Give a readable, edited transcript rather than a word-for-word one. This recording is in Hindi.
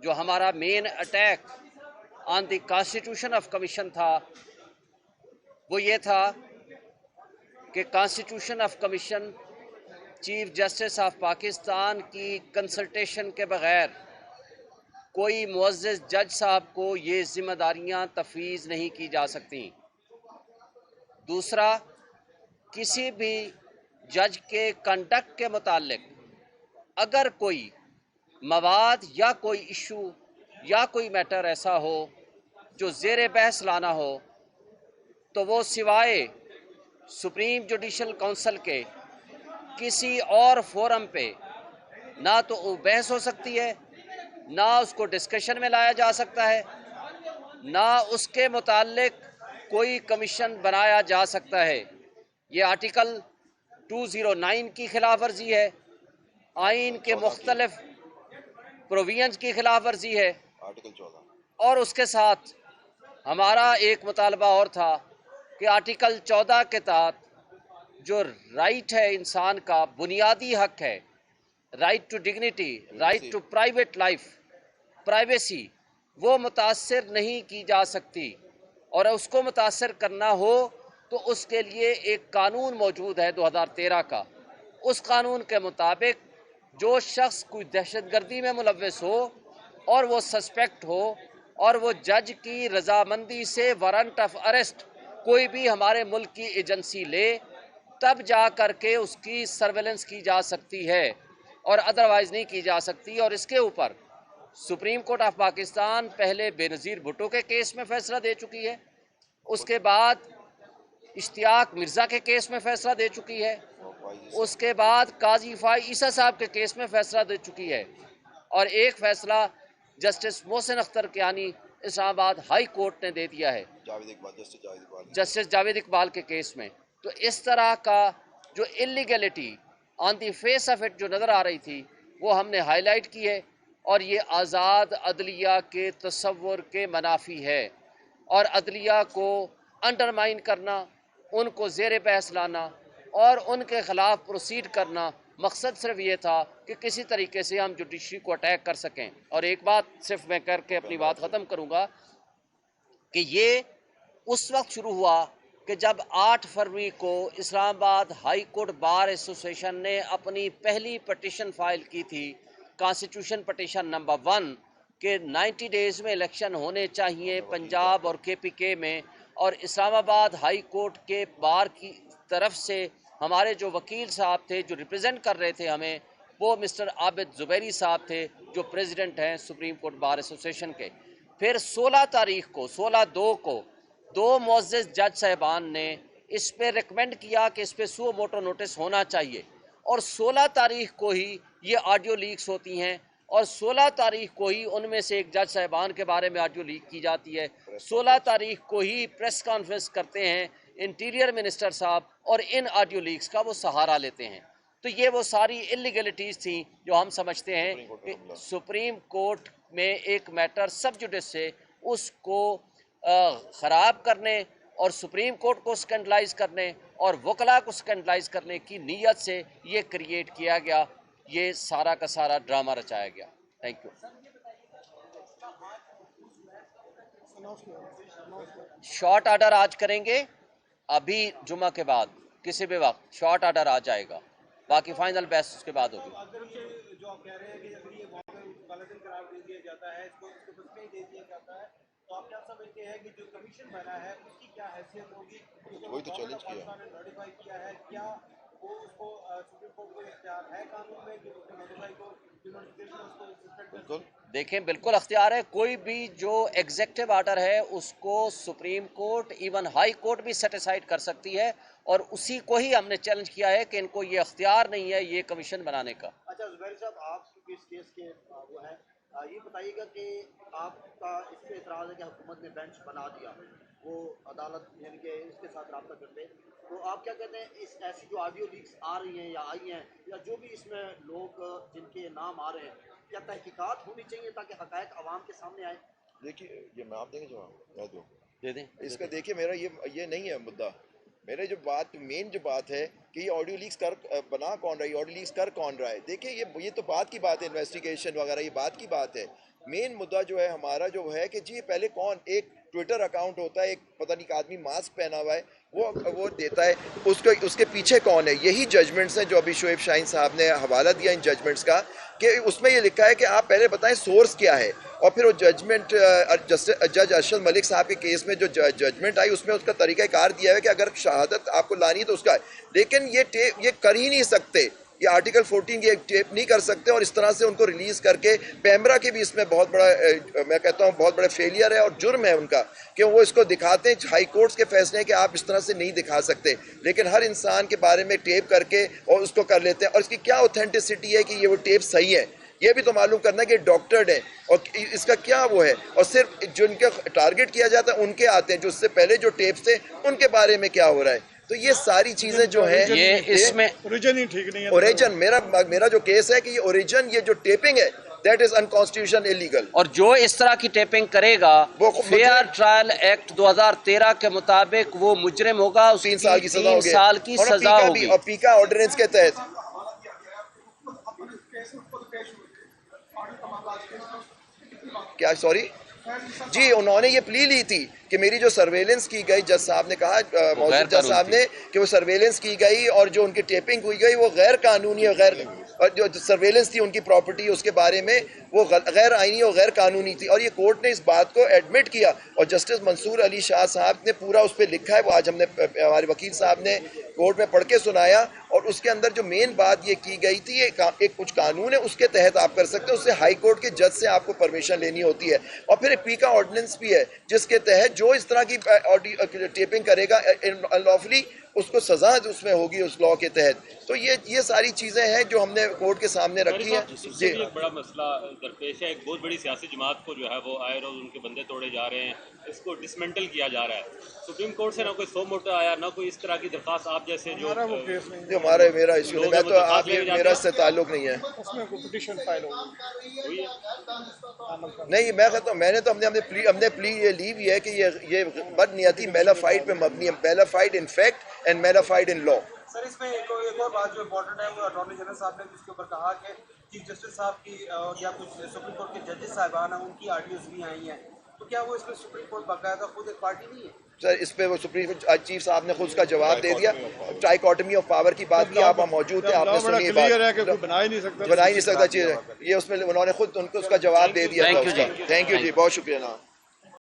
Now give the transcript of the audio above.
जो हमारा main attack on the constitution of commission था, वो ये था कि constitution of commission chief justice of Pakistan की कंसल्टेशन के बगैर कोई मुअज़्ज़िज़ जज साहब को ये जिम्मेदारियां तफवीज़ नहीं की जा सकती। दूसरा, किसी भी जज के कंडक्ट के मुतालिक अगर कोई मवाद या कोई इशू या कोई मैटर ऐसा हो जो ज़ेर बहस लाना हो, तो वो सिवाय सुप्रीम जुडिशल काउंसिल के किसी और फोरम पे ना तो वो बहस हो सकती है, ना उसको डिस्कशन में लाया जा सकता है, ना उसके मुतालिक कोई कमीशन बनाया जा सकता है। ये आर्टिकल 209 की खिलाफ वर्जी है, आइन के मुख्तलिफ प्रोविजंस की खिलाफ वर्जी है। आर्टिकल 14 और उसके साथ हमारा एक मुतालबा और था कि आर्टिकल 14 के तहत जो राइट है, इंसान का बुनियादी हक है, right to dignity, right to private life, privacy, वो मुतासर नहीं की जा सकती। और उसको मुतासर करना हो तो उसके लिए एक कानून मौजूद है 2013 का। उस कानून के मुताबिक जो शख्स कोई दहशतगर्दी में मुलव्वस हो और वो सस्पेक्ट हो और वो जज की रजामंदी से वारंट ऑफ अरेस्ट कोई भी हमारे मुल्क की एजेंसी ले, तब जा करके उसकी सर्वेलेंस की जा सकती है और अदरवाइज नहीं की जा सकती। और इसके ऊपर सुप्रीम कोर्ट ऑफ पाकिस्तान पहले बेनज़ीर भुट्टो के केस में फैसला दे चुकी है, उसके बाद इश्तियाक मिर्ज़ा के केस में फैसला दे चुकी है, उसके बाद काजी फाई ईसा साहब के केस में फैसला दे चुकी है, और एक फैसला justice Mohsin Akhtar Kiani Islamabad high court ने दे दिया है जस्टिस जावेद इकबाल के केस में। तो इस तरह का जो illegality on the face of it जो नज़र आ रही थी, वो हमने हाईलाइट की है, और ये आज़ाद अदलिया के तसव्वुर के मनाफी है। और अदलिया को अंडरमाइन करना, उनको ज़ेर बहस लाना और उनके ख़िलाफ़ प्रोसीड करना, मकसद सिर्फ ये था कि किसी तरीके से हम जुडिशरी को अटैक कर सकें। और एक बात सिर्फ मैं करके अपनी बात ख़त्म करूँगा कि ये उस वक्त शुरू हुआ कि जब 8 फरवरी को Islamabad high court bar association ने अपनी पहली पटिशन फाइल की थी, कॉन्स्टिट्यूशन पटिशन नंबर 1, के 90 डेज़ में इलेक्शन होने चाहिए पंजाब और KPK में। और इस्लामाबाद हाई कोर्ट के बार की तरफ से हमारे जो वकील साहब थे जो रिप्रेजेंट कर रहे थे हमें, वो मिस्टर आबिद ज़ुबैरी साहब थे जो प्रेसिडेंट हैं सुप्रीम कोर्ट बार एसोसिएशन के। फिर 16 तारीख को 16/2 को दो मुअज़्ज़िज़ जज साहिबान ने इस पे रिकमेंड किया कि इस पे सुओ मोटो नोटिस होना चाहिए, और 16 तारीख को ही ये ऑडियो लीक्स होती हैं, और 16 तारीख को ही उनमें से एक जज साहिबान के बारे में ऑडियो लीक की जाती है। 16 तारीख को ही प्रेस कॉन्फ्रेंस करते हैं इंटीरियर मिनिस्टर साहब और इन ऑडियो लीक्स का वो सहारा लेते हैं। तो ये वो सारी इलीगलिटीज़ थी जो हम समझते हैं कि सुप्रीम कोर्ट में एक मैटर सब जुडिस से उसको ख़राब करने और सुप्रीम कोर्ट को स्कैंडलाइज करने और वकला को स्कैंडलाइज करने की नीयत से ये क्रिएट किया गया, ये सारा का सारा ड्रामा रचाया गया। Thank you. शॉर्ट ऑर्डर आज करेंगे, अभी जुमा के बाद किसी भी वक्त शॉर्ट ऑर्डर आ जाएगा, बाकी फाइनल बहस उसके बाद होगी। जो आप कह रहे हैं कि अगर ये वहाँ पे काला दिन करार दे दिया जाता है, इसको बस में ही दे दिया जाता है, तो आप क्या समझते हैं कि जो कमीशन बना है उसकी क्या हैसियत होगी? वही तो चैलेंज किया ने नोटिफाई किया है, क्या वो उसको सुप्रीम कोर्ट को इख्तियार है कानून में कि उसको नोटिफाई को बिल्कुल देखें, बिल्कुल अख्तियार है। कोई भी जो एग्जेक्टिव ऑर्डर है उसको supreme court even high court भी सेटिसाइड कर सकती है, और उसी को ही हमने चैलेंज किया है कि इनको ये अख्तियार नहीं है ये कमीशन बनाने का। अच्छा ज़ुबैर साहब, आप क्योंकि इस केस के वो हैं, ये बताइएगा कि आपका इस पर एतराज़ है कि हुकूमत ने बेंच बना दिया, वो अदालत यानी कि इसके साथ रब्ता करते, तो आप क्या कहते हैं इस ऐसी जो ऑडियो लीक्स आ रही हैं या आई हैं, या जो भी इसमें लोग जिनके नाम आ रहे हैं, क्या तहकीकात होनी चाहिए ताकि हक़ाइक़ आवाम के सामने आए? देखिए, ये मैं आप देंगे जवाब मैं दूँ दे दें इसका। देखिए, मेरा ये नहीं है मुद्दा। मेरे जो मेन जो बात है कि ये ऑडियो लीक्स कर बना कौन रहा है, ऑडियो लीक्स कर कौन रहा है। देखिए, ये तो बात की बात है, इन्वेस्टिगेशन वगैरह ये बात की बात है। मेन मुद्दा जो है हमारा जो है कि जी पहले कौन, एक ट्विटर अकाउंट होता है, एक पता नहीं आदमी मास्क पहना हुआ है, वो देता है, उसके पीछे कौन है। यही जजमेंट्स हैं जो अभी शोएब शाहीन साहब ने हवाला दिया इन जजमेंट्स का, कि उसमें ये लिखा है कि आप पहले बताएं सोर्स क्या है, और फिर वो जजमेंट जज अरशद मलिक साहब के केस में जो जजमेंट आई उसमें उसका तरीक़ाकार दिया है कि अगर शहादत आपको लानी है तो उसका है, लेकिन ये कर ही नहीं सकते, ये आर्टिकल 14 ये टेप नहीं कर सकते, और इस तरह से उनको रिलीज करके पैमरा के भी इसमें बहुत बड़ा मैं कहता हूँ बहुत बड़ा फेलियर है और जुर्म है उनका कि वो इसको दिखाते हैं हाई कोर्ट्स के फैसले कि आप इस तरह से नहीं दिखा सकते, लेकिन हर इंसान के बारे में टेप करके और उसको कर लेते हैं, और इसकी क्या ऑथेंटिसिटी है कि ये वो टेप सही है, ये भी तो मालूम करना है कि डॉक्टर्ड है और इसका क्या वो है, और सिर्फ जो इनका टारगेट किया जाता है उनके आते हैं, जो उससे पहले जो टेप्स थे उनके बारे में क्या हो रहा है। तो ये सारी चीजें जो है ये इसमें ओरिजिन ही ठीक नहीं है। ओरिजिन मेरा जो केस है कि ये ओरिजिन, ये जो टेपिंग है दैट इज अनकॉन्स्टिट्यूशनल इलीगल, और जो इस तरह की टेपिंग करेगा वो फेयर ट्रायल एक्ट 2013 के मुताबिक वो मुजरिम होगा, उसकी 3 साल की सजा 3 होगी, साल की सजा होगी। और पीका ऑर्डिनेंस के तहत क्या, सॉरी जी, उन्होंने ये प्ली ली थी कि मेरी जो सर्वेलेंस की गई, जज साहब ने कहा, मौजूद जज साहब ने, कि वो सर्वेलेंस की गई और जो उनकी टेपिंग हुई गई वो गैर कानूनी और जो सर्वेलेंस थी उनकी प्रॉपर्टी उसके बारे में वो गैर आईनी और गैर कानूनी थी, और ये कोर्ट ने इस बात को एडमिट किया, और जस्टिस मंसूर अली शाह साहब ने पूरा उस पर लिखा है, वो आज हमने हमारे वकील साहब ने कोर्ट में पढ़ के सुनाया, और उसके अंदर जो मेन बात ये की गई थी, एक कुछ कानून है उसके तहत आप कर सकते हो, उससे हाई कोर्ट के जज से आपको परमिशन लेनी होती है, और फिर एक पीका ऑर्डिनेंस भी है जिसके तहत जो इस तरह की टेपिंग करेगा अनलॉफुली उसको सजा उसमें होगी उस लॉ के तहत। तो ये सारी चीजें हैं जो हमने कोर्ट के सामने रखी हैं। जी, एक बड़ा मसला दरपेश है, एक बहुत बड़ी सियासी जमात को जो है वो आए रोज उनके बंदे तोड़े जा रहे हैं, इसको डिसमेंटल किया जा रहा है। सुप्रीम कोर्ट से ना कोई सो मोटा आया, ना कोई इस तरह की दरखास्त, आप जैसे जो मेरा इशू नहीं, मैं तो आप मेरा इससे ताल्लुक नहीं है, उसमें कोई पिटीशन फाइल होगी नहीं, मैं कहता हूँ मैंने तो हमने प्ली ये ली भी है कि ये बदनियती मेलाफाइड पे मबनी है, mala fide in fact and mala fide in law. Sir इसमें एक और बात जो इम्पोर्टेंट है वो अटॉर्नी जनरल साहब ने इसके ऊपर कहा कि चीफ जस्टिस साहब की या कुछ सुप्रीम कोर्ट के जजेस साहिबान हैं उनकी आरटीओस भी आई हैं, तो क्या वो इसमें सुप्रीम कोर्ट बाकायदा खुद एक पार्टी नहीं है? सर इस पे वो सुप्रीम चीफ साहब ने खुद उसका जवाब दे दिया, डाइकोटमी ऑफ पावर की बात की, आप मौजूद थे, आपने सुनी ये बात, बना ही नहीं सकता चीज ये उसमें उन्होंने खुद उनको उसका जवाब दे दिया। थैंक यू जी, बहुत शुक्रिया ना।